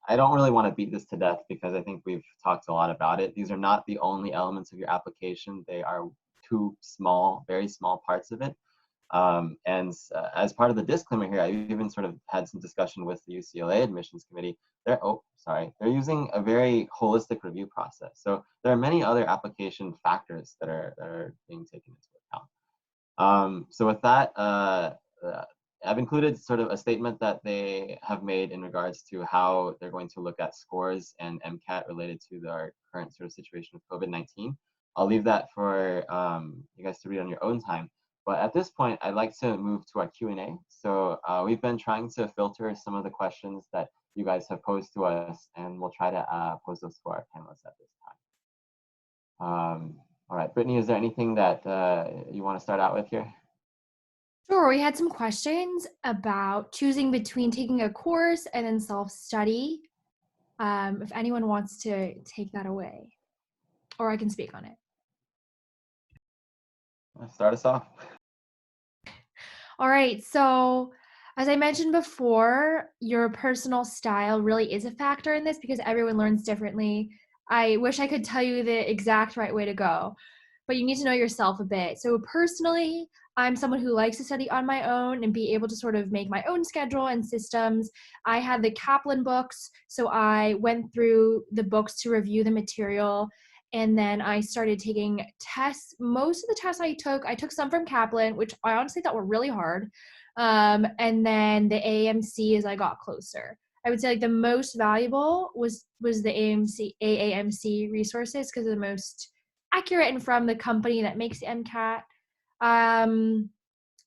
I don't really want to beat this to death because I think we've talked a lot about it. These are not the only elements of your application. They are two small, very small parts of it. As part of the disclaimer here, I even sort of had some discussion with the UCLA admissions committee. They're using a very holistic review process. So there are many other application factors that are being taken into account. So with that, I've included sort of a statement that they have made in regards to how they're going to look at scores and MCAT related to our current sort of situation with COVID-19. I'll leave that for you guys to read on your own time. But at this point, I'd like to move to our Q&A. So we've been trying to filter some of the questions that you guys have posed to us, and we'll try to pose those to our panelists at this time. All right, Brittany, is there anything that you want to start out with here? Sure, we had some questions about choosing between taking a course and then self-study. If anyone wants to take that away, or I can speak on it. Start us off. All right, so as I mentioned before, your personal style really is a factor in this because everyone learns differently. I wish I could tell you the exact right way to go, but you need to know yourself a bit. So personally, I'm someone who likes to study on my own and be able to sort of make my own schedule and systems. I had the Kaplan books, so I went through the books to review the material, and then I started taking tests. Most of the tests I took some from Kaplan, which I honestly thought were really hard, and then the AAMC as I got closer. I would say like the most valuable was the AAMC resources because they're the most accurate and from the company that makes the MCAT.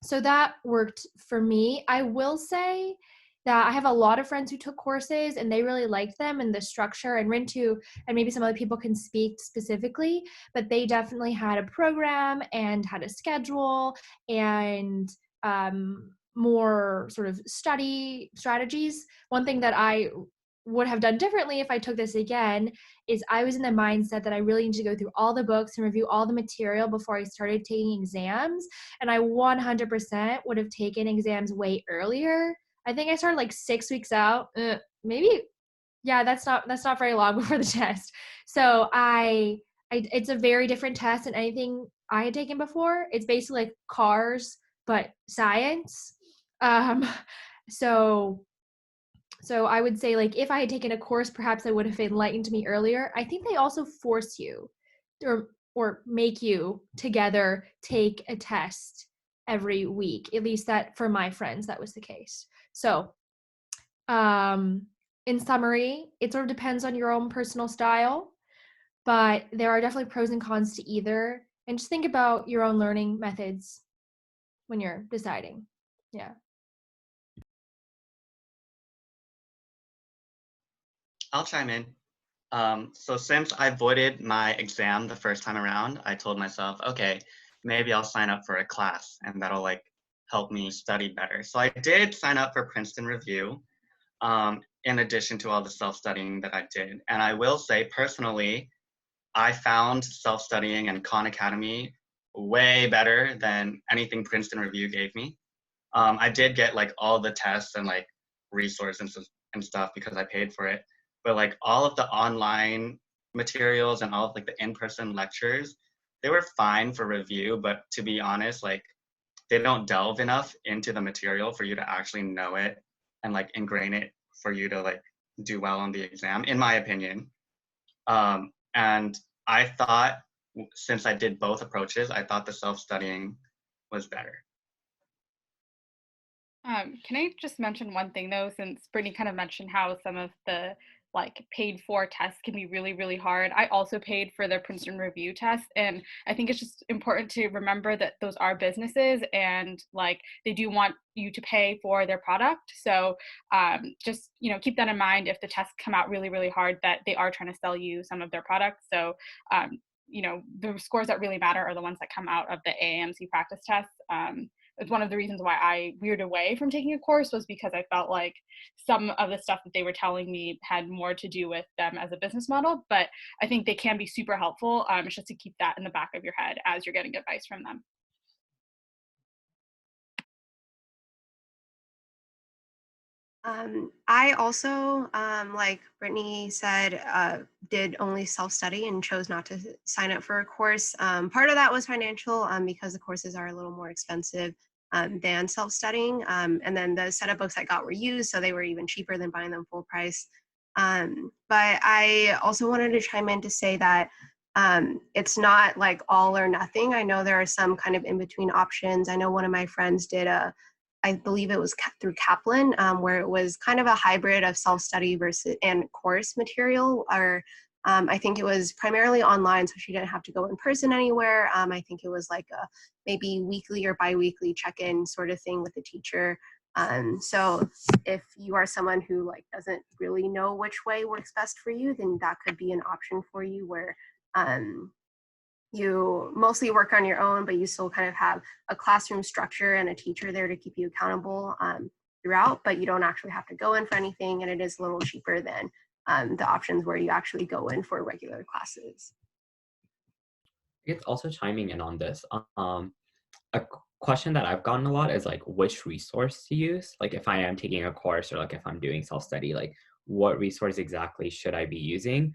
So that worked for me. I will say that I have a lot of friends who took courses and they really liked them and the structure, and Rintu and maybe some other people can speak specifically, but they definitely had a program and had a schedule and more sort of study strategies. One thing that I would have done differently if I took this again is I was in the mindset that I really need to go through all the books and review all the material before I started taking exams. And I 100% would have taken exams way earlier. I think I started like 6 weeks out, maybe. Yeah, that's not very long before the test. So it's a very different test than anything I had taken before. It's basically like cars, but science. So I would say, like, if I had taken a course, perhaps it would have enlightened me earlier. I think they also force you or make you together take a test every week. At least that for my friends, that was the case. So in summary, it sort of depends on your own personal style, but there are definitely pros and cons to either. And just think about your own learning methods when you're deciding. Yeah. I'll chime in. So since I voided my exam the first time around, I told myself, okay, maybe I'll sign up for a class and that'll like help me study better. So I did sign up for Princeton Review, in addition to all the self-studying that I did. And I will say personally, I found self-studying and Khan Academy way better than anything Princeton Review gave me. I did get like all the tests and like resources and stuff because I paid for it. But like all of the online materials and all of like the in-person lectures, they were fine for review, but to be honest, like they don't delve enough into the material for you to actually know it and like ingrain it for you to like do well on the exam, in my opinion. And I thought, since I did both approaches, I thought the self-studying was better. Can I just mention one thing though, since Brittany kind of mentioned how some of the like paid for tests can be really, really hard. I also paid for the Princeton review test. And I think it's just important to remember that those are businesses and like they do want you to pay for their product. So just, keep that in mind if the tests come out really, really hard, that they are trying to sell you some of their products. So, the scores that really matter are the ones that come out of the AAMC practice tests. It's one of the reasons why I veered away from taking a course, was because I felt like some of the stuff that they were telling me had more to do with them as a business model, but I think they can be super helpful. It's just to keep that in the back of your head as you're getting advice from them. I also, like Brittany said, did only self-study and chose not to sign up for a course. Part of that was financial because the courses are a little more expensive than self-studying. And then the set of books I got were used, so they were even cheaper than buying them full price. But I also wanted to chime in to say that it's not like all or nothing. I know there are some kind of in-between options. I know one of my friends did I believe it was through Kaplan, where it was kind of a hybrid of self-study versus and course material, or I think it was primarily online, so she didn't have to go in person anywhere. I think it was like a maybe weekly or bi-weekly check-in sort of thing with the teacher. So if you are someone who like doesn't really know which way works best for you, then that could be an option for you, where you mostly work on your own, but you still kind of have a classroom structure and a teacher there to keep you accountable throughout, but you don't actually have to go in for anything, and it is a little cheaper than the options where you actually go in for regular classes. It's also chiming in on this. A question that I've gotten a lot is like which resource to use. Like if I am taking a course or like if I'm doing self-study, like what resource exactly should I be using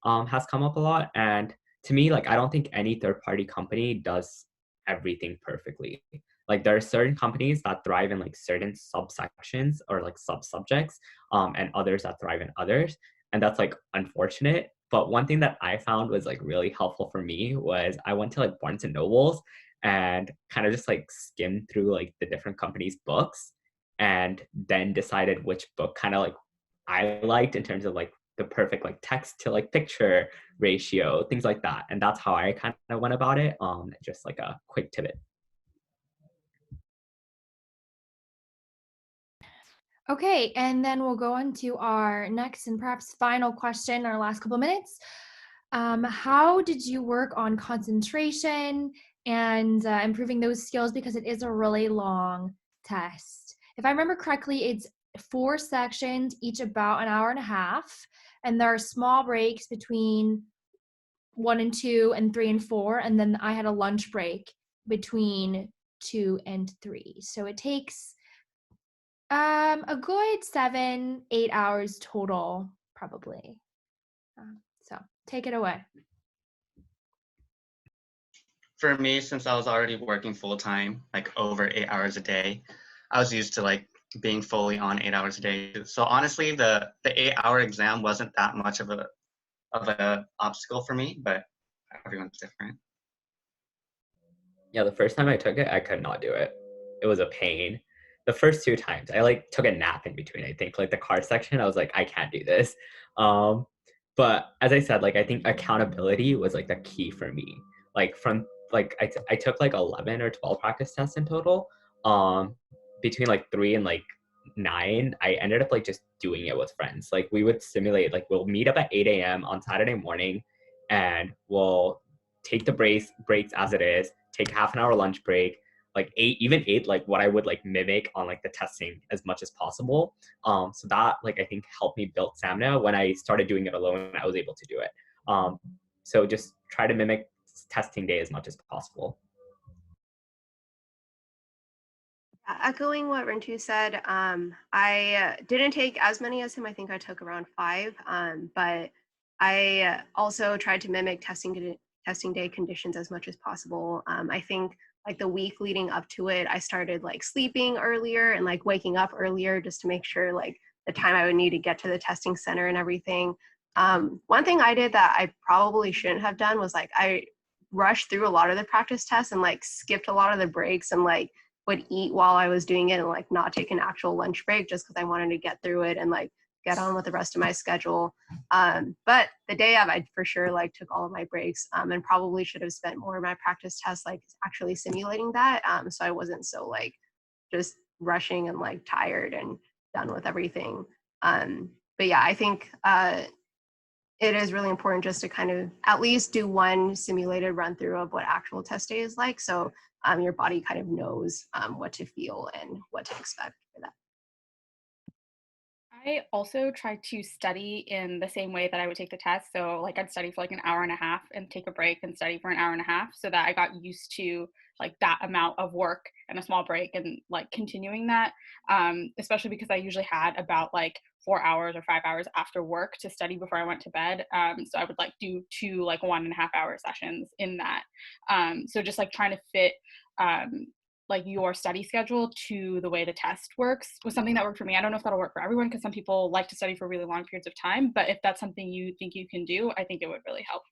has come up a lot. And to me, like I don't think any third-party company does everything perfectly. Like there are certain companies that thrive in like certain subsections or like sub-subjects and others that thrive in others. And that's like unfortunate. But one thing that I found was like really helpful for me was I went to like Barnes and Nobles and kind of just like skimmed through like the different companies' books and then decided which book kind of like I liked in terms of like the perfect like text to like picture ratio, things like that. And that's how I kind of went about it. Just like a quick tidbit. Okay, and then we'll go on to our next and perhaps final question, our last couple minutes. How did you work on concentration and improving those skills, because it is a really long test? If I remember correctly, it's 4 sections, each about an hour and a half, and there are small breaks between 1 and 2 and 3 and 4, and then I had a lunch break between 2 and 3. So it takes a good 7-8 hours total, probably. So take it away. For me, since I was already working full-time, like over 8 hours a day, I was used to like being fully on 8 hours a day. So honestly, the 8-hour exam wasn't that much of a obstacle for me, but everyone's different. Yeah, the first time I took it, I could not do it. It was a pain. The first 2 times, I like took a nap in between. I think like the car section, I was like, I can't do this. But as I said, like I think accountability was like the key for me. Like from like I took like 11 or 12 practice tests in total. Between like 3 and like 9, I ended up like just doing it with friends. Like we would simulate, like we'll meet up at 8 a.m. on Saturday morning, and we'll take the breaks as it is, take half an hour lunch break, like 8, like what I would like mimic on like the testing as much as possible. So that like I think helped me build stamina. When I started doing it alone, I was able to do it. So just try to mimic testing day as much as possible. Echoing what Rintu said, I didn't take as many as him. I think I took around 5, but I also tried to mimic testing day conditions as much as possible. I think like the week leading up to it, I started like sleeping earlier and like waking up earlier just to make sure like the time I would need to get to the testing center and everything. One thing I did that I probably shouldn't have done was like I rushed through a lot of the practice tests and like skipped a lot of the breaks and like would eat while I was doing it and like not take an actual lunch break just because I wanted to get through it and like get on with the rest of my schedule. But the day of, I for sure like took all of my breaks and probably should have spent more of my practice tests like actually simulating that. So I wasn't so like just rushing and like tired and done with everything. But yeah, I think it is really important just to kind of at least do one simulated run through of what actual test day is like. So your body kind of knows what to feel and what to expect for that. I also try to study in the same way that I would take the test. So like I'd study for like an hour and a half and take a break and study for an hour and a half so that I got used to like that amount of work and a small break and like continuing that, especially because I usually had about like 4 hours or 5 hours after work to study before I went to bed. So I would like do 2 like 1.5 hour sessions in that. So just like trying to fit like your study schedule to the way the test works was something that worked for me. I don't know if that'll work for everyone because some people like to study for really long periods of time, but if that's something you think you can do, I think it would really help.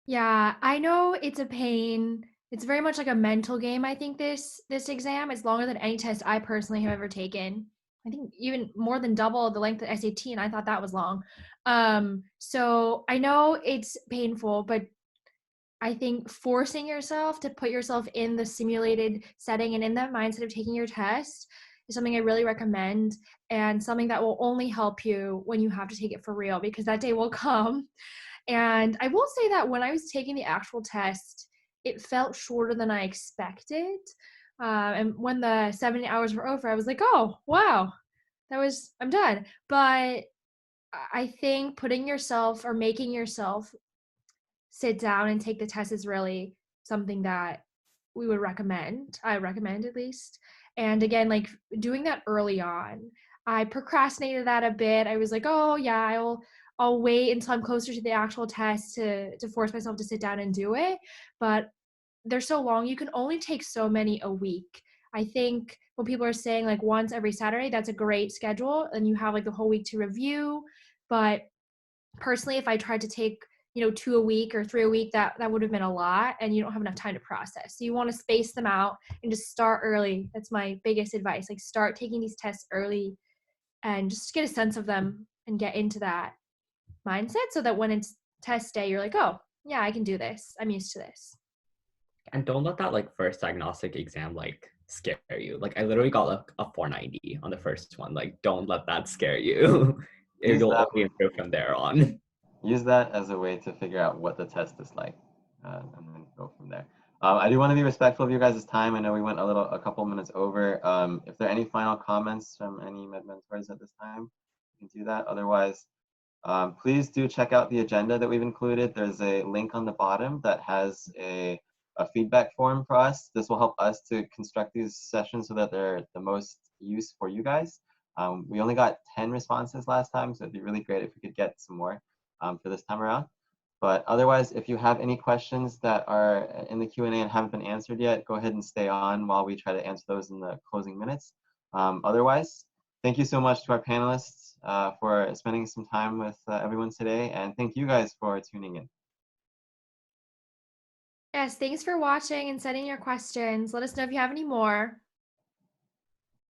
Yeah, I know it's a pain. It's very much like a mental game, I think this exam is longer than any test I personally have ever taken. I think even more than double the length of SAT, and I thought that was long. So I know it's painful, but I think forcing yourself to put yourself in the simulated setting and in that mindset of taking your test is something I really recommend, and something that will only help you when you have to take it for real, because that day will come. And I will say that when I was taking the actual test, it felt shorter than I expected. And when the 70 hours were over, I was like, oh, wow, I'm done. But I think putting yourself or making yourself sit down and take the test is really something that we would recommend. I recommend at least. And again, like doing that early on, I procrastinated that a bit. I was like, oh yeah, I'll wait until I'm closer to the actual test to force myself to sit down and do it. But they're so long, you can only take so many a week. I think when people are saying like once every Saturday, that's a great schedule, and you have like the whole week to review. But personally, if I tried to take 2 a week or 3 a week, that would have been a lot, and you don't have enough time to process. So you want to space them out and just start early. That's my biggest advice. Like start taking these tests early and just get a sense of them and get into that mindset so that when it's test day, you're like, oh yeah, I can do this. I'm used to this. And don't let that like first diagnostic exam like scare you. Like I literally got like a 490 on the first one. Like don't let that scare you. You'll only improve from there on. Use that as a way to figure out what the test is like, and then go from there. I do want to be respectful of you guys' time. I know we went a couple minutes over. If there are any final comments from any med mentors at this time, you can do that. Otherwise, please do check out the agenda that we've included. There's a link on the bottom that has a feedback form for us. This will help us to construct these sessions so that they're the most use for you guys. We only got 10 responses last time, so it'd be really great if we could get some more for this time around. But otherwise, if you have any questions that are in the Q&A and haven't been answered yet, go ahead and stay on while we try to answer those in the closing minutes. Otherwise, thank you so much to our panelists for spending some time with everyone today, and thank you guys for tuning in. Yes, thanks for watching and sending your questions. Let us know if you have any more.